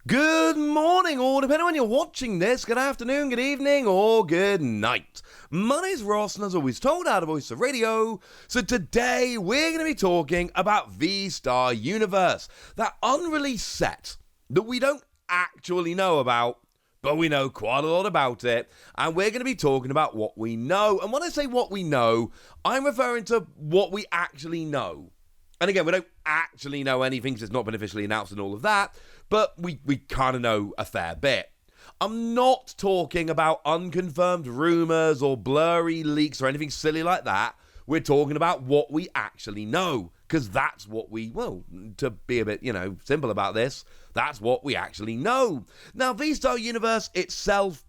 Good morning, or depending on when you're watching this, good afternoon, good evening, or good night. My name's Ross, and as always told, out of Voice of Radio. So today, we're going to be talking about VSTAR Universe, that unreleased set that we don't actually know about, but we know quite a lot about it, and we're going to be talking about what we know. And when I say what we know, I'm referring to what we actually know. And again, we don't actually know anything because it's not been officially announced and all of that, but we kind of know a fair bit. I'm not talking about unconfirmed rumours or blurry leaks or anything silly like that. We're talking about what we actually know, because that's what to be a bit, simple about this, that's what we actually know. Now, VSTAR Universe itself,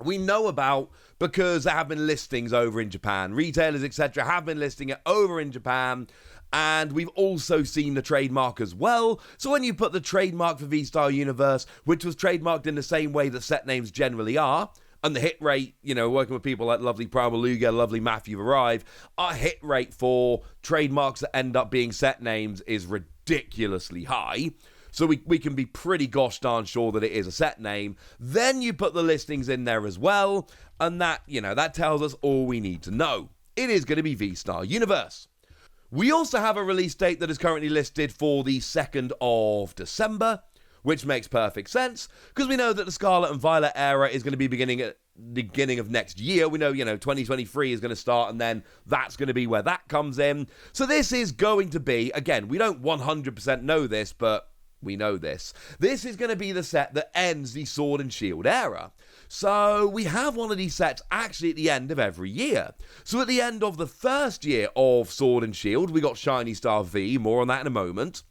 we know about because there have been listings over in Japan. Retailers, etc. have been listing it over in Japan. And we've also seen the trademark as well. So when you put the trademark for VSTAR Universe, which was trademarked in the same way that set names generally are, and the hit rate, working with people like lovely Primal Luga, lovely Matthew Arrive, our hit rate for trademarks that end up being set names is ridiculously high. So we can be pretty gosh darn sure that it is a set name. Then you put the listings in there as well, and that tells us all we need to know. It is going to be VSTAR Universe. We also have a release date that is currently listed for the 2nd of December, which makes perfect sense, because we know that the Scarlet and Violet era is going to be beginning at the beginning of next year. We know, 2023 is going to start, and then that's going to be where that comes in. So this is going to be, again, we don't 100% know this, but we know this. This is going to be the set that ends the Sword and Shield era. So we have one of these sets actually at the end of every year. So at the end of the first year of Sword and Shield, we got Shiny Star V, more on that in a moment.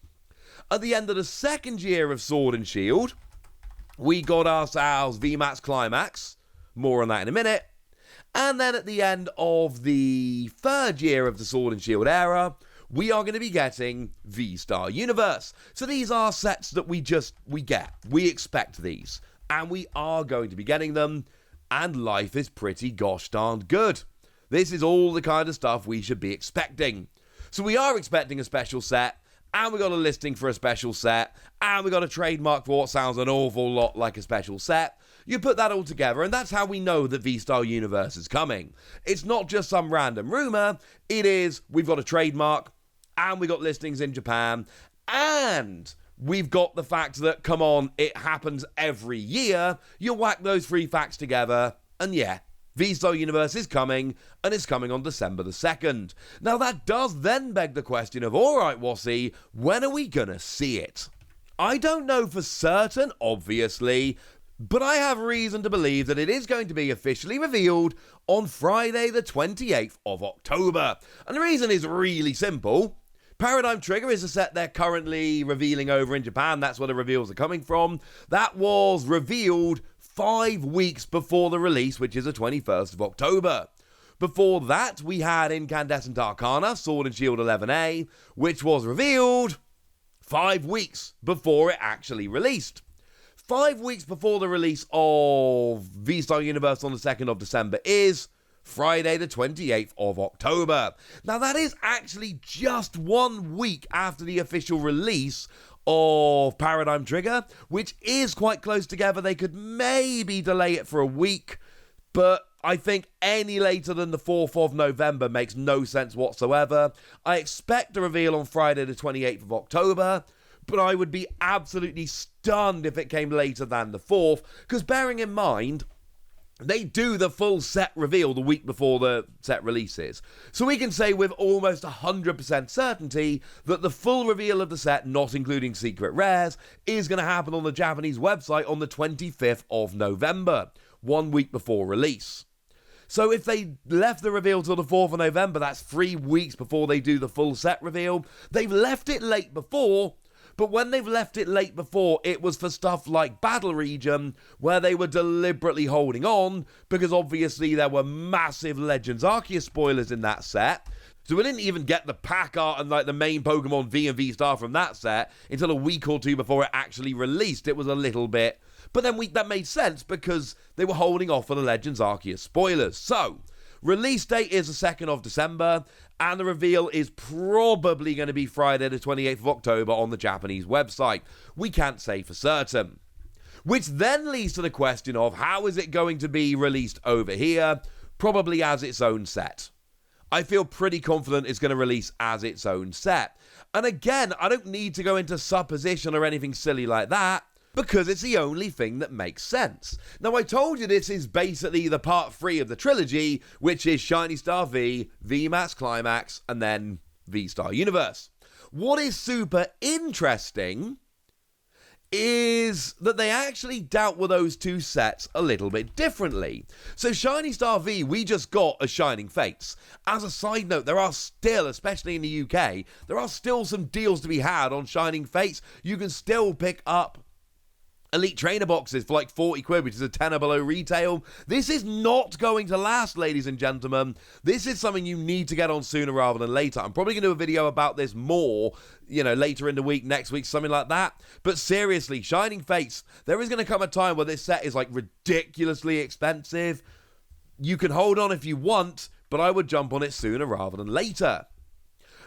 At the end of the second year of Sword and Shield, we got ourselves VMAX Climax, more on that in a minute. And then at the end of the third year of the Sword and Shield era, we are going to be getting VSTAR Universe. So these are sets that we get. We expect these. And we are going to be getting them. And life is pretty gosh darned good. This is all the kind of stuff we should be expecting. So we are expecting a special set. And we got a listing for a special set. And we got a trademark for what sounds an awful lot like a special set. You put that all together, and that's how we know that VSTAR Universe is coming. It's not just some random rumor. It is, we've got a trademark. And we got listings in Japan, and we've got the fact that, come on, it happens every year. You whack those three facts together, and yeah, VSTAR Universe is coming, and it's coming on December the 2nd. Now, that does then beg the question of, alright, Wassy, when are we gonna see it? I don't know for certain, obviously, but I have reason to believe that it is going to be officially revealed on Friday the 28th of October. And the reason is really simple. Paradigm Trigger is a set they're currently revealing over in Japan. That's where the reveals are coming from. That was revealed 5 weeks before the release, which is the 21st of October. Before that, we had Incandescent Arcana, Sword and Shield 11A, which was revealed 5 weeks before it actually released. 5 weeks before the release of VSTAR Universe on the 2nd of December is Friday the 28th of October. Now that is actually just 1 week after the official release of Paradigm Trigger, which is quite close together. They could maybe delay it for a week, but I think any later than the 4th of November makes no sense whatsoever. I expect a reveal on Friday the 28th of October, but I would be absolutely stunned if it came later than the 4th, because bearing in mind, they do the full set reveal the week before the set releases. So we can say with almost 100% certainty that the full reveal of the set, not including secret rares, is going to happen on the Japanese website on the 25th of November, 1 week before release. So if they left the reveal till the 4th of November, that's 3 weeks before they do the full set reveal. They've left it late before, but when they've left it late before, it was for stuff like Battle Region, where they were deliberately holding on, because obviously there were massive Legends Arceus spoilers in that set. So we didn't even get the pack art and like the main Pokemon V and V-Star from that set until a week or two before it actually released. It was a little bit, but then that made sense because they were holding off for the Legends Arceus spoilers. So release date is the 2nd of December, and the reveal is probably going to be Friday the 28th of October on the Japanese website. We can't say for certain. Which then leads to the question of how is it going to be released over here? Probably as its own set. I feel pretty confident it's going to release as its own set. And again, I don't need to go into supposition or anything silly like that, because it's the only thing that makes sense. Now, I told you this is basically the part 3 of the trilogy, which is Shiny Star V, VMAX Climax, and then V-Star Universe. What is super interesting is that they actually dealt with those two sets a little bit differently. So Shiny Star V, we just got as Shining Fates. As a side note, there are still, especially in the UK, there are still some deals to be had on Shining Fates. You can still pick up Elite Trainer boxes for like 40 quid, which is a tenner below retail. This is not going to last, ladies and gentlemen. This is something you need to get on sooner rather than later. I'm probably going to do a video about this more, later in the week, next week, something like that. But seriously, Shining Fates, there is going to come a time where this set is like ridiculously expensive. You can hold on if you want, but I would jump on it sooner rather than later.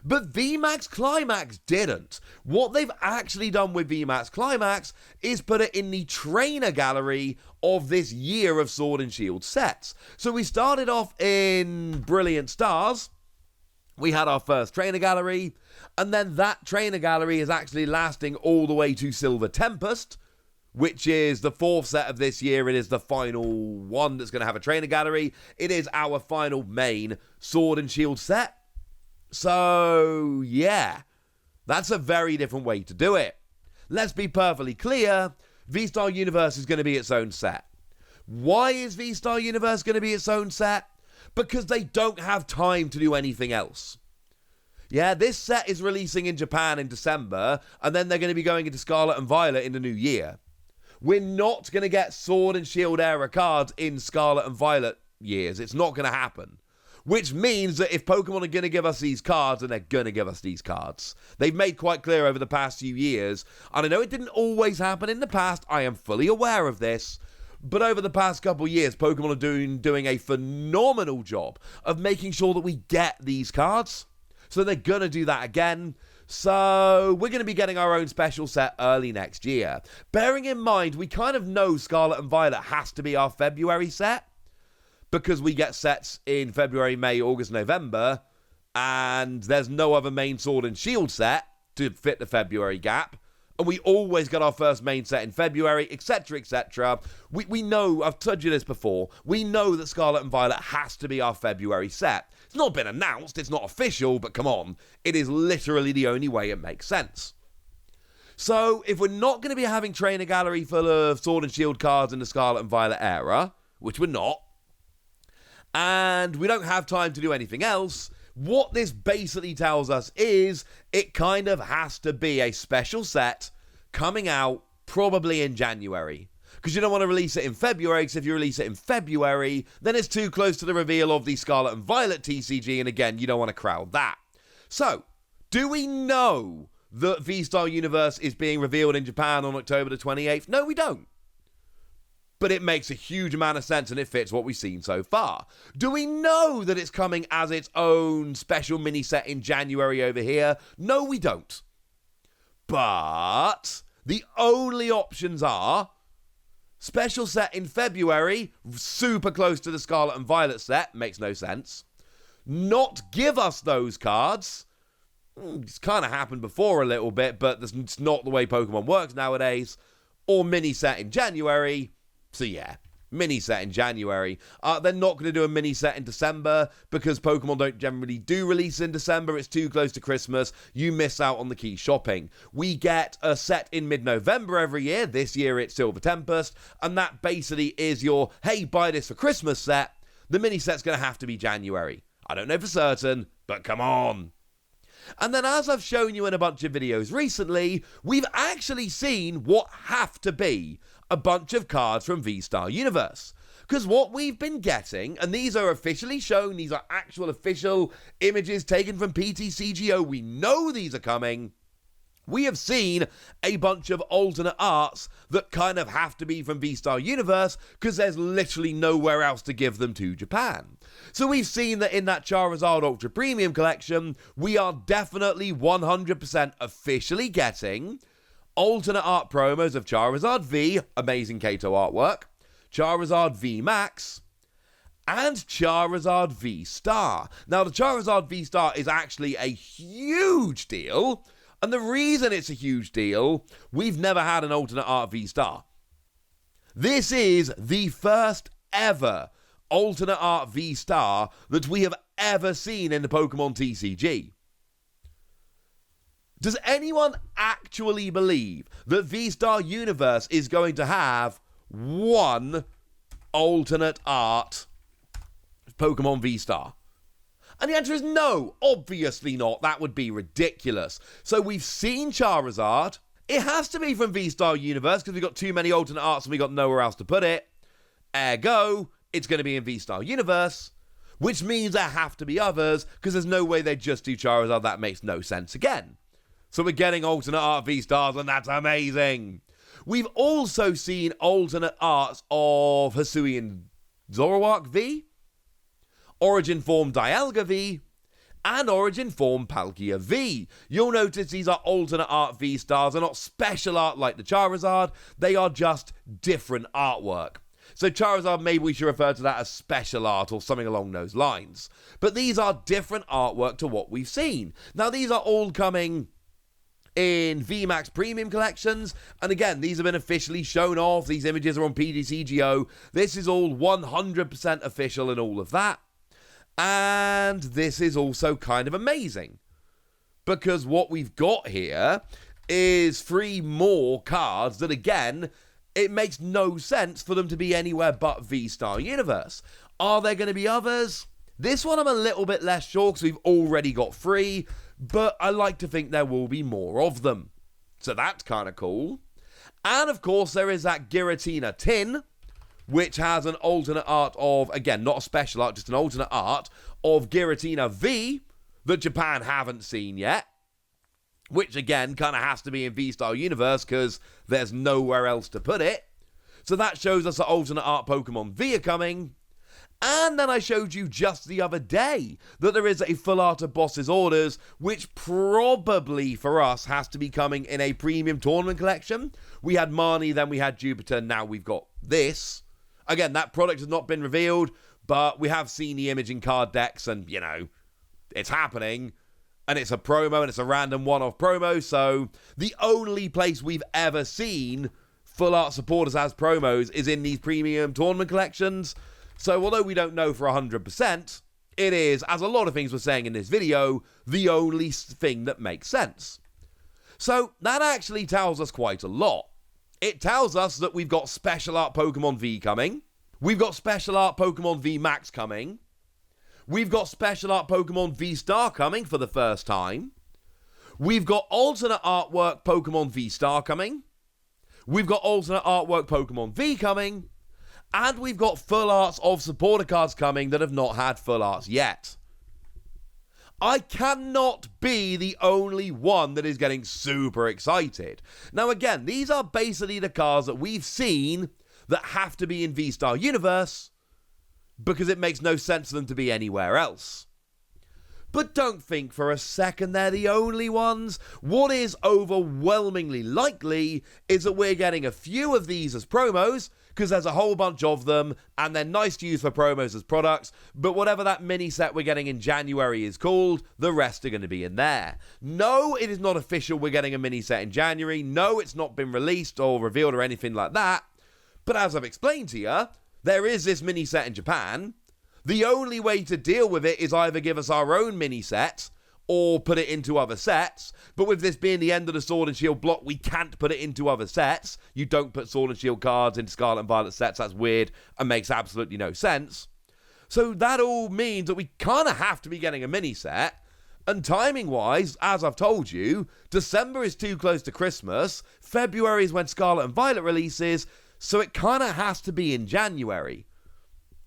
But VMAX Climax didn't. What they've actually done with VMAX Climax is put it in the trainer gallery of this year of Sword and Shield sets. So we started off in Brilliant Stars. We had our first trainer gallery, and then that trainer gallery is actually lasting all the way to Silver Tempest, which is the 4th set of this year. It is the final one that's going to have a trainer gallery. It is our final main Sword and Shield set. So, yeah, that's a very different way to do it. Let's be perfectly clear, V-Star Universe is going to be its own set. Why is V-Star Universe going to be its own set? Because they don't have time to do anything else. Yeah, this set is releasing in Japan in December, and then they're going to be going into Scarlet and Violet in the new year. We're not going to get Sword and Shield era cards in Scarlet and Violet years. It's not going to happen. Which means that if Pokemon are going to give us these cards, then they're going to give us these cards. They've made quite clear over the past few years, and I know it didn't always happen in the past, I am fully aware of this, but over the past couple of years, Pokemon are doing a phenomenal job of making sure that we get these cards. So they're going to do that again. So we're going to be getting our own special set early next year. Bearing in mind, we kind of know Scarlet and Violet has to be our February set, because we get sets in February, May, August, November, and there's no other main Sword and Shield set to fit the February gap, and we always get our first main set in February, etc., etc. We know, I've told you this before, we know that Scarlet and Violet has to be our February set. It's not been announced, it's not official, but come on, it is literally the only way it makes sense. So, if we're not going to be having Trainer Gallery full of Sword and Shield cards in the Scarlet and Violet era, which we're not, and we don't have time to do anything else, what this basically tells us is it kind of has to be a special set coming out probably in January. Because you don't want to release it in February, because if you release it in February, then it's too close to the reveal of the Scarlet and Violet TCG, and again, you don't want to crowd that. So, do we know that V-Star Universe is being revealed in Japan on October the 28th? No, we don't. But it makes a huge amount of sense and it fits what we've seen so far. Do we know that it's coming as its own special mini set in January over here? No, we don't. But the only options are special set in February, super close to the Scarlet and Violet set, makes no sense. Not give us those cards. It's kind of happened before a little bit, but it's not the way Pokemon works nowadays. Or mini set in January. So yeah, mini set in January. They're not going to do a mini set in December because Pokemon don't generally do release in December. It's too close to Christmas. You miss out on the key shopping. We get a set in mid-November every year. This year it's Silver Tempest. And that basically is your, hey, buy this for Christmas set. The mini set's going to have to be January. I don't know for certain, but come on. And then as I've shown you in a bunch of videos recently, we've actually seen what have to be a bunch of cards from V-Star Universe. Because what we've been getting, and these are officially shown, these are actual official images taken from PTCGO, we know these are coming. We have seen a bunch of alternate arts that kind of have to be from V-Star Universe because there's literally nowhere else to give them to Japan. So we've seen that in that Charizard Ultra Premium collection, we are definitely 100% officially getting alternate art promos of Charizard V, amazing Kato artwork, Charizard V Max, and Charizard VSTAR. Now, the Charizard VSTAR is actually a huge deal, and the reason it's a huge deal, we've never had an alternate art VSTAR. This is the first ever alternate art VSTAR that we have ever seen in the Pokemon TCG. Does anyone actually believe that VSTAR Universe is going to have one alternate art Pokemon VSTAR? And the answer is no, obviously not. That would be ridiculous. So we've seen Charizard. It has to be from VSTAR Universe because we've got too many alternate arts and we've got nowhere else to put it. Ergo, it's going to be in VSTAR Universe, which means there have to be others because there's no way they just do Charizard. That makes no sense again. So we're getting alternate art VSTARs, and that's amazing. We've also seen alternate arts of Hisuian Zoroark V, Origin Form Dialga V, and Origin Form Palkia V. You'll notice these are alternate art VSTARs. They're not special art like the Charizard. They are just different artwork. So Charizard, maybe we should refer to that as special art or something along those lines. But these are different artwork to what we've seen. Now, these are all coming in VMAX Premium collections, and again, these have been officially shown off. These images are on PDCGO. This is all 100% official and all of that. And this is also kind of amazing, because what we've got here is 3 more cards that, again, it makes no sense for them to be anywhere but VSTAR Universe. Are there going to be others? This one I'm a little bit less sure because we've already got 3, but I like to think there will be more of them. So that's kind of cool. And of course, there is that Giratina tin, which has an alternate art of, again, not a special art, just an alternate art of Giratina V that Japan haven't seen yet. Which, again, kind of has to be in VSTAR Universe because there's nowhere else to put it. So that shows us that alternate art Pokemon V are coming. And then I showed you just the other day that there is a full art of Boss's Orders, which probably for us has to be coming in a premium tournament collection. We had Marnie, then we had Jupiter, now we've got this. Again, that product has not been revealed, but we have seen the image in card decks and, you know, it's happening. And it's a promo, and it's a random one-off promo, so the only place we've ever seen full art supporters as promos is in these premium tournament collections. So although we don't know for 100%, it is, as a lot of things we're saying in this video, the only thing that makes sense. So that actually tells us quite a lot. It tells us that we've got special art Pokemon V coming, we've got special art Pokemon V Max coming, we've got special art Pokemon VSTAR coming for the first time. We've got alternate artwork Pokemon VSTAR coming. We've got alternate artwork Pokemon V coming. And we've got full arts of supporter cards coming that have not had full arts yet. I cannot be the only one that is getting super excited. Now again, these are basically the cards that we've seen that have to be in VSTAR Universe, because it makes no sense for them to be anywhere else. But don't think for a second they're the only ones. What is overwhelmingly likely is that we're getting a few of these as promos, because there's a whole bunch of them, and they're nice to use for promos as products, but whatever that mini set we're getting in January is called, the rest are going to be in there. No, it is not official we're getting a mini set in January. No, it's not been released or revealed or anything like that. But as I've explained to you, there is this mini set in Japan. The only way to deal with it is either give us our own mini set or put it into other sets. But with this being the end of the Sword and Shield block, we can't put it into other sets. You don't put Sword and Shield cards into Scarlet and Violet sets. That's weird and makes absolutely no sense. So that all means that we kind of have to be getting a mini set. And timing-wise, as I've told you, December is too close to Christmas. February is when Scarlet and Violet releases. So it kind of has to be in January.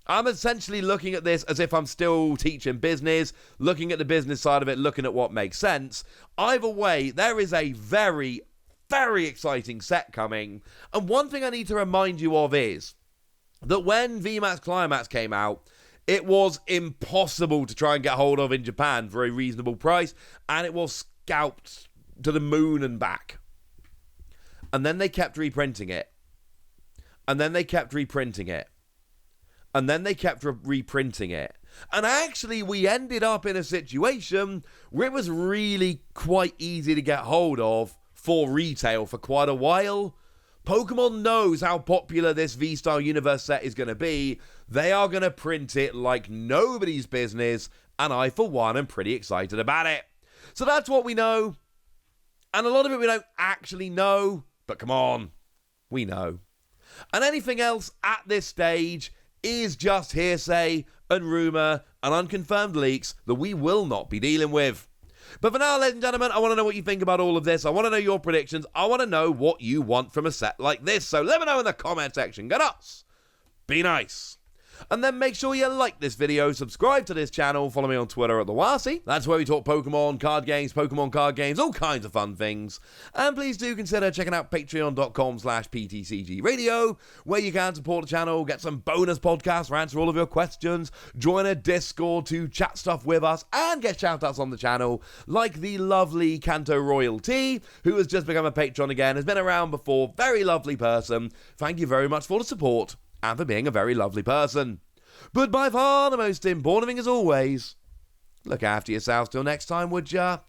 I'm essentially looking at this as if I'm still teaching business, looking at the business side of it, looking at what makes sense. Either way, there is a very, very exciting set coming. And one thing I need to remind you of is that when VMAX Climax came out, it was impossible to try and get hold of in Japan for a reasonable price, and it was scalped to the moon and back. And then they kept reprinting it. And then they kept reprinting it. And then they kept reprinting it. And actually, we ended up in a situation where it was really quite easy to get hold of for retail for quite a while. Pokemon knows how popular this VSTAR Universe set is going to be. They are going to print it like nobody's business. And I, for one, am pretty excited about it. So that's what we know. And a lot of it we don't actually know. But come on, we know. And anything else at this stage is just hearsay and rumour and unconfirmed leaks that we will not be dealing with. But for now, ladies and gentlemen, I want to know what you think about all of this. I want to know your predictions. I want to know what you want from a set like this. So let me know in the comment section. Get us. Be nice. And then make sure you like this video, subscribe to this channel, follow me on Twitter at the Wasi. That's where we talk Pokemon card games, all kinds of fun things. And please do consider checking out patreon.com/PTCG where you can support the channel, get some bonus podcasts, answer all of your questions, join a Discord to chat stuff with us, and get shoutouts on the channel, like the lovely Kanto Royalty, who has just become a patron again, has been around before, very lovely person. Thank you very much for the support. And for being a very lovely person. But by far the most important thing as always, look after yourselves till next time, would ya?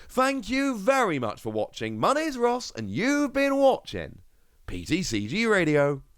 Thank you very much for watching. My name's Ross, and you've been watching PTCG Radio.